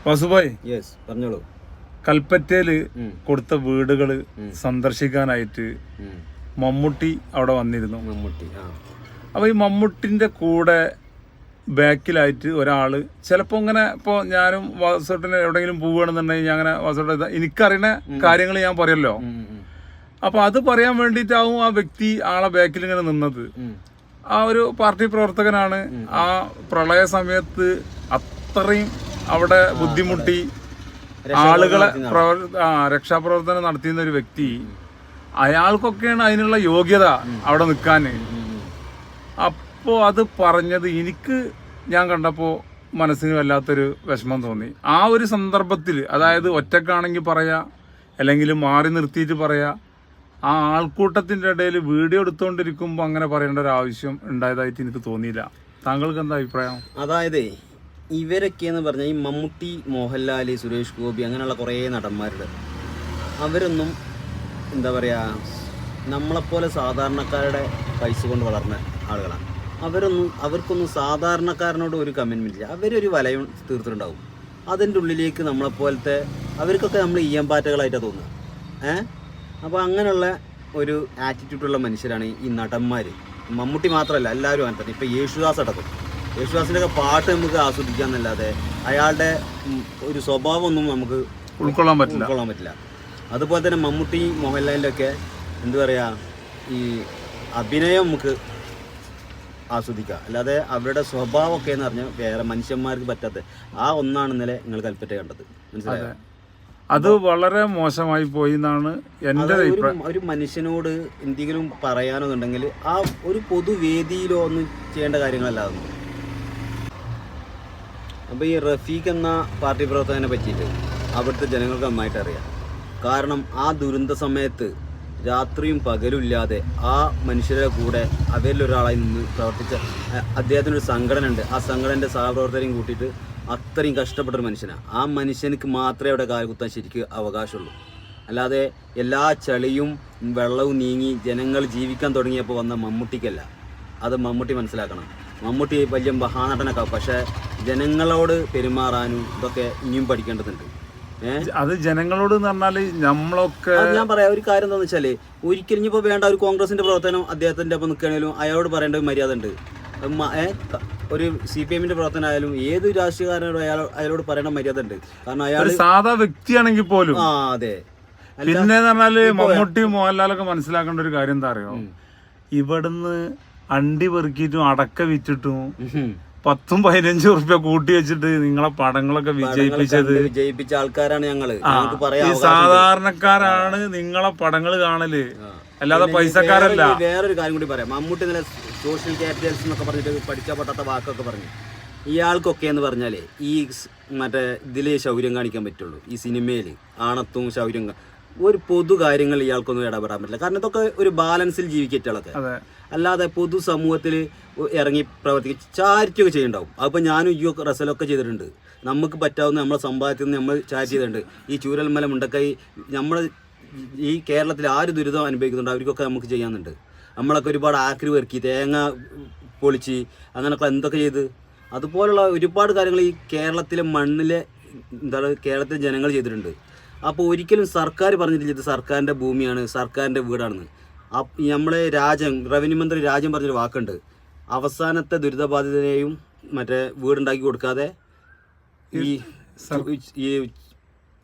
വാസുഭായ്, പറഞ്ഞോളൂ. കൽപ്പറ്റയില് കൊടുത്ത വീടുകള് സന്ദർശിക്കാനായിട്ട് മമ്മൂട്ടി അവിടെ വന്നിരുന്നു. അപ്പൊ ഈ മമ്മൂട്ടിന്റെ കൂടെ ബാക്കിലായിട്ട് ഒരാള് ചിലപ്പോ ഇങ്ങനെ ഇപ്പൊ ഞാനും വാസുട്ടിന് എവിടെയെങ്കിലും പോവുകയാണെന്നുണ്ടെങ്കിൽ അങ്ങനെ വാസുട്ട എനിക്കറിയുന്ന കാര്യങ്ങൾ ഞാൻ പറയല്ലോ. അപ്പൊ അത് പറയാൻ വേണ്ടിയിട്ടാവും ആ വ്യക്തി ആളെ ബാക്കിൽ ഇങ്ങനെ നിന്നത്. ആ ഒരു പാർട്ടി പ്രവർത്തകനാണ്. ആ പ്രളയ സമയത്ത് അത്രയും അവിടെ ബുദ്ധിമുട്ടി ആളുകളെ രക്ഷാപ്രവർത്തനം നടത്തിയിരുന്ന ഒരു വ്യക്തി. അയാൾക്കൊക്കെയാണ് അതിനുള്ള യോഗ്യത അവിടെ നിൽക്കാന്. അപ്പോൾ അത് പറഞ്ഞത് എനിക്ക് ഞാൻ കണ്ടപ്പോൾ മനസ്സിന് വല്ലാത്തൊരു വിഷമം തോന്നി. ആ ഒരു സന്ദർഭത്തിൽ, അതായത് ഒറ്റക്കാണെങ്കിൽ പറയാ, അല്ലെങ്കിൽ മാറി നിർത്തിയിട്ട് പറയാ, ആ ആൾക്കൂട്ടത്തിന്റെ ഇടയിൽ വീഡിയോ എടുത്തുകൊണ്ടിരിക്കുമ്പോൾ അങ്ങനെ പറയേണ്ട ഒരു ആവശ്യം ഉണ്ടായതായിട്ട് എനിക്ക് തോന്നിയില്ല. താങ്കൾക്ക് എന്താ അഭിപ്രായം? അതായത് ഇവരൊക്കെയെന്ന് പറഞ്ഞാൽ ഈ മമ്മൂട്ടി, മോഹൻലാൽ, സുരേഷ് ഗോപി അങ്ങനെയുള്ള കുറേ നടന്മാരുടെ അവരൊന്നും എന്താ പറയുക, നമ്മളെപ്പോലെ സാധാരണക്കാരുടെ പൈസ കൊണ്ട് വളർന്ന ആളുകളാണ്. അവർക്കൊന്നും സാധാരണക്കാരനോട് ഒരു കമ്മിറ്റ്മെൻ്റ് ഇല്ല. അവരൊരു വലയം തീർത്തിട്ടുണ്ടാവും. അതിൻ്റെ ഉള്ളിലേക്ക് നമ്മളെപ്പോലത്തെ അവർക്കൊക്കെ നമ്മൾ ഈയമ്പാറ്റകളായിട്ടാണ് തോന്നുക. അപ്പോൾ അങ്ങനെയുള്ള ഒരു ആറ്റിറ്റ്യൂഡുള്ള മനുഷ്യരാണ് ഈ നടന്മാർ. മമ്മൂട്ടി മാത്രമല്ല, എല്ലാവരും അങ്ങനെ തന്നെ. ഇപ്പോൾ യേശുദാസ് അടക്കം, യേശുദാസിൻ്റെ ഒക്കെ പാട്ട് നമുക്ക് ആസ്വദിക്കാമെന്നല്ലാതെ അയാളുടെ ഒരു സ്വഭാവമൊന്നും നമുക്ക് ഉൾക്കൊള്ളാൻ പറ്റില്ല. അതുപോലെ തന്നെ മമ്മൂട്ടി, മോഹൻലാലിൻ്റെ ഒക്കെ എന്താ പറയുക, ഈ അഭിനയം നമുക്ക് ആസ്വദിക്കാം, അല്ലാതെ അവരുടെ സ്വഭാവമൊക്കെ എന്ന് പറഞ്ഞാൽ വേറെ മനുഷ്യന്മാർക്ക് പറ്റാത്ത ആ ഒന്നാണ് ഇന്നലെ നിങ്ങൾ കൽപ്പറ്റ കണ്ടത്. മനസ്സിലായോ? അത് വളരെ മോശമായി പോയി എന്നാണ് എൻ്റെ അഭിപ്രായം. ഒരു മനുഷ്യനോട് എന്തെങ്കിലും പറയാനൊന്നുണ്ടെങ്കിൽ ആ ഒരു പൊതുവേദിയിലോ ഒന്നും ചെയ്യേണ്ട കാര്യങ്ങളല്ല അതൊന്നും. അപ്പോൾ ഈ റഫീഖ് എന്ന പാർട്ടി പ്രവർത്തകനെ പറ്റിയിട്ട് അവിടുത്തെ ജനങ്ങൾക്ക് നന്നായിട്ട് അറിയാം. കാരണം ആ ദുരന്ത സമയത്ത് രാത്രിയും പകലും ഇല്ലാതെ ആ മനുഷ്യരുടെ കൂടെ അവരിലൊരാളായി നിന്ന് പ്രവർത്തിച്ച അദ്ദേഹത്തിനൊരു സംഘടന ഉണ്ട്. ആ സംഘടനയുടെ സഹപ്രവർത്തകരെയും കൂട്ടിയിട്ട് അത്രയും കഷ്ടപ്പെട്ടൊരു മനുഷ്യനാണ്. ആ മനുഷ്യനക്ക് മാത്രമേ അവിടെ കാൽകുത്താൻ ശരിക്കും അവകാശമുള്ളൂ. അല്ലാതെ എല്ലാ ചളിയും വെള്ളവും നീങ്ങി ജനങ്ങൾ ജീവിക്കാൻ തുടങ്ങിയപ്പോൾ വന്ന മമ്മൂട്ടിക്കല്ല. അത് മമ്മൂട്ടി മനസ്സിലാക്കണം. മമ്മൂട്ടി വലിയ മഹാനടനൊക്കെ, പക്ഷേ ജനങ്ങളോട് പെരുമാറാനും ഇതൊക്കെ ഇനിയും പഠിക്കേണ്ടതുണ്ട്. അത് ജനങ്ങളോട് എന്ന് പറഞ്ഞാല് നമ്മളൊക്കെ, ഞാൻ പറയാം ഒരു കാര്യം എന്താണെന്ന് വെച്ചാല്, ഒരിക്കലും ഇപ്പോൾ വേണ്ട ഒരു കോൺഗ്രസിന്റെ പ്രവർത്തനം അദ്ദേഹത്തിന്റെ ഒപ്പം നിൽക്കുകയാണെങ്കിലും അയാളോട് പറയേണ്ട ഒരു മര്യാദ ഉണ്ട്. ഒരു CPM-ന്റെ പ്രവർത്തനമായാലും ഏത് രാഷ്ട്രീയക്കാരനോടും അയാളോട് പറയേണ്ട മര്യാദ ഉണ്ട്. കാരണം അയാൾ സാധാ വ്യക്തിയാണെങ്കിൽ പോലും. അതെ. പിന്നെ പറഞ്ഞാല് മമ്മൂട്ടി, മോഹൻലാലൊക്കെ മനസ്സിലാക്കേണ്ട ഒരു കാര്യം എന്താ അറിയോ, ഇവിടുന്ന് അണ്ടി പെറുക്കിയിട്ടും അടക്ക വിറ്റിട്ടും 10-15 ഉറുപ്പ്യ കൂട്ടി വെച്ചിട്ട് നിങ്ങളെ പടങ്ങളൊക്കെ വിജയിപ്പിച്ച ആൾക്കാരാണ് ഞങ്ങള്. ഈ സാധാരണക്കാരാണ് നിങ്ങളെ പടങ്ങൾ കാണല്, അല്ലാതെ പൈസക്കാരല്ല. വേറൊരു കാര്യം കൂടി പറയാം. മമ്മൂട്ടി ഇന്നലെ സോഷ്യൽ ക്യാപിറ്റൽസ് എന്നൊക്കെ പറഞ്ഞിട്ട് പഠിച്ച പൊട്ടാത്ത വാക്കൊക്കെ പറഞ്ഞു. ഇയാൾക്കൊക്കെ എന്ന് പറഞ്ഞാല് ഈ മറ്റേ ഇതില് ശൗര്യം കാണിക്കാൻ പറ്റുള്ളൂ. ഈ സിനിമയില് ആണത്തും ശൗര്യം, ഒരു പൊതു കാര്യങ്ങൾ ഇയാൾക്കൊന്നും ഇടപെടാൻ പറ്റില്ല. കാരണം ഇതൊക്കെ ഒരു ബാലൻസിൽ ജീവിക്കറ്റളൊക്കെ, അല്ലാതെ പൊതു സമൂഹത്തിൽ ഇറങ്ങി പ്രവർത്തിക്കുക, ചാരിറ്റി ഒക്കെ ചെയ്യുന്നുണ്ടാവും. അതിപ്പോൾ ഞാനും ഈ റസലൊക്കെ ചെയ്തിട്ടുണ്ട്. നമുക്ക് പറ്റാവുന്ന നമ്മളെ സമ്പാദ്യത്തിൽ നിന്ന് നമ്മൾ ചാരിറ്റി ചെയ്തിട്ടുണ്ട്. ഈ ചൂരൽമല, മുണ്ടക്കൈ, നമ്മൾ ഈ കേരളത്തിൽ ആര് ദുരിതം അനുഭവിക്കുന്നുണ്ട് അവർക്കൊക്കെ നമുക്ക് ചെയ്യാനുണ്ട്. നമ്മളൊക്കെ ഒരുപാട് ആക്രി പെറുക്കി, തേങ്ങ പൊളിച്ച്, അങ്ങനെയൊക്കെ എന്തൊക്കെ ചെയ്ത്, അതുപോലുള്ള ഒരുപാട് കാര്യങ്ങൾ ഈ കേരളത്തിലെ മണ്ണിലെ കേരളത്തിലെ ജനങ്ങൾ ചെയ്തിട്ടുണ്ട്. അപ്പോൾ ഒരിക്കലും സർക്കാർ പറഞ്ഞിട്ടില്ല ഇത് സർക്കാരിൻ്റെ ഭൂമിയാണ്, സർക്കാരിൻ്റെ വീടാണെന്ന്. നമ്മളെ റവന്യൂ മന്ത്രി രാജ്യം പറഞ്ഞൊരു വാക്കുണ്ട്, അവസാനത്തെ ദുരിതബാധിതനെയും മറ്റേ വീടുണ്ടാക്കി കൊടുക്കാതെ ഈ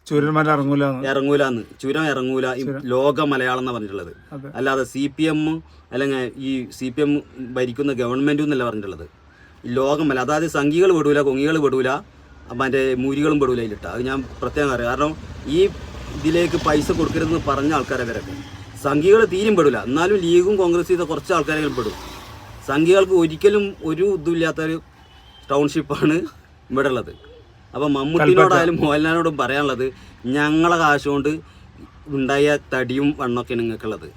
ചുരൽമല ഇറങ്ങൂലെന്ന്, ചുരം ഇറങ്ങൂല, ഈ ലോക മലയാളം എന്നാണ് പറഞ്ഞിട്ടുള്ളത്. അല്ലാതെ CPM അല്ലെങ്കിൽ ഈ CPM ഭരിക്കുന്ന ഗവൺമെൻറ്റും എന്നല്ല പറഞ്ഞിട്ടുള്ളത്. ഈ ലോകമല്ല, അതായത് സംഘികൾ വിടൂല, കൊങ്ങികൾ വിടൂല, മറ്റേ മൂരികളും പെടൂല അതിലിട്ട. അത് ഞാൻ പ്രത്യേകം അറിയാം. കാരണം ഈ ഇതിലേക്ക് പൈസ കൊടുക്കരുതെന്ന് പറഞ്ഞ ആൾക്കാരവരൊക്കെ. സംഘികൾ തീരും പെടില്ല, എന്നാലും ലീഗും കോൺഗ്രസും ചെയ്ത കുറച്ച് ആൾക്കാരെങ്കിലും പെടും. സംഘികൾക്ക് ഒരിക്കലും ഒരു ഇതുമില്ലാത്തൊരു ടൗൺഷിപ്പാണ് ഇവിടെ ഉള്ളത്. അപ്പോൾ മമ്മൂട്ടിനോടായാലും മോഹൻലാലിനോടും പറയാനുള്ളത്, ഞങ്ങളെ കാശുകൊണ്ട് ഉണ്ടായ തടിയും വണ്ണമൊക്കെയാണ് നിങ്ങൾക്കുള്ളത്.